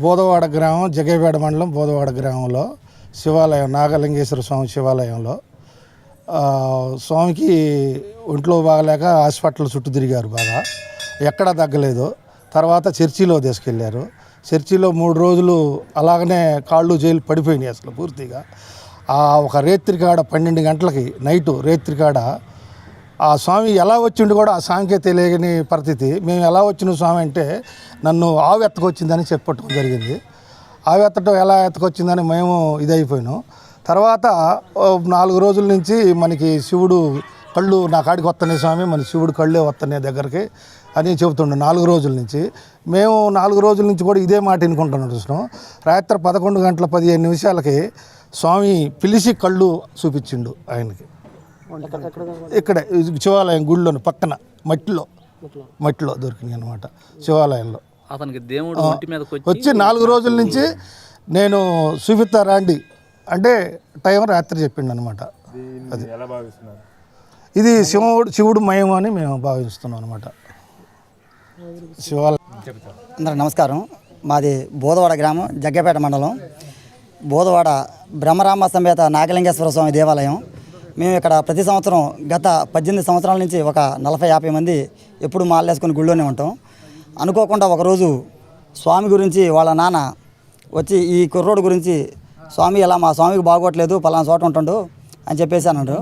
బోధవాడ గ్రామం, జగేపేట మండలం బోధవాడ గ్రామంలో శివాలయం, నాగలింగేశ్వర స్వామి శివాలయంలో స్వామికి ఒంట్లో బాగలేక హాస్పిటల్ చుట్టూ తిరిగారు. బాగా ఎక్కడా తగ్గలేదు. తర్వాత చర్చిలో తీసుకెళ్ళారు. చర్చిలో 3 రోజులు అలాగనే కాళ్ళు జైలు పడిపోయినాయి అసలు పూర్తిగా. ఒక రేత్రికాడ 12 గంటలకి నైటు రేత్రికాడ ఆ స్వామి ఎలా వచ్చిండు కూడా ఆ స్వామికే తెలియని పరిస్థితి. మేము ఎలా వచ్చిన స్వామి అంటే నన్ను ఆవు ఎత్తకొచ్చిందని చెప్పటం జరిగింది. ఆవు ఎత్తటం ఎలా ఎత్తకొచ్చిందని మేము ఇదైపోయినాం. తర్వాత 4 రోజుల నుంచి మనకి శివుడు కళ్ళు నా కాడికి వస్తున్నాయి స్వామి, మన శివుడు కళ్ళే వస్తున్నాయి దగ్గరికి అని చెబుతుండే 4 రోజుల నుంచి. మేము 4 రోజుల నుంచి కూడా ఇదే మాట వినుకుంటున్నాం చూసినాం. రాత్రి 11 గంటల 15 నిమిషాలకి స్వామి పిలిచి కళ్ళు చూపించిండు ఆయనకి. ఇక్కడే శివాలయం గుడిలోని పక్కన మట్టిలో దొరికినాయి అనమాట. శివాలయంలో అతనికి దేవుడు వచ్చి 4 రోజుల నుంచి నేను చూపిస్తా రాండి అంటే టైం రాత్రి చెప్పిండు అనమాట. అది ఇది శివుడు మయం అని మేము భావిస్తున్నాం అనమాట. శివాలయం. అందరికి నమస్కారం. మాది బోధవాడ గ్రామం, జగ్గపేట మండలం, బోధవాడ బ్రహ్మరామ సమేత నాగలింగేశ్వర స్వామి దేవాలయం. మేము ఇక్కడ ప్రతి సంవత్సరం గత 18 సంవత్సరాల నుంచి ఒక 40-50 మంది ఎప్పుడు మాలేసుకొని గుళ్ళోనే ఉంటాం. అనుకోకుండా ఒకరోజు స్వామి గురించి వాళ్ళ నాన్న వచ్చి ఈ కుర్రోడు గురించి స్వామి ఎలా మా స్వామికి బాగోట్లేదు, పలానా చోట ఉంటుండు అని చెప్పేసి అన్నాడు.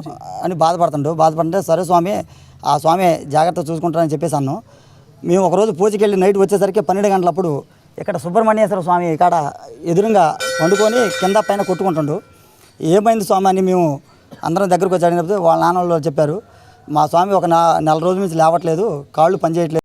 అని బాధపడుతుంటే సరే స్వామి, ఆ స్వామి జాగ్రత్త చూసుకుంటారని చెప్పేసి అన్నాను. మేము ఒకరోజు పూజకి వెళ్ళి నైట్ వచ్చేసరికి 12 గంటలప్పుడు ఇక్కడ సుబ్రహ్మణ్యేశ్వర స్వామి ఇక్కడ ఎదురుగా వండుకొని కింద పైన కొట్టుకుంటుండు. ఏమైంది స్వామి అని మేము అందరం దగ్గరకు వచ్చి అడిగినప్పుడు వాళ్ళ నాన్న వాళ్ళు చెప్పారు, మా స్వామి ఒక 4 రోజుల నుంచి లేవట్లేదు, కాళ్ళు పనిచేయట్లేదు.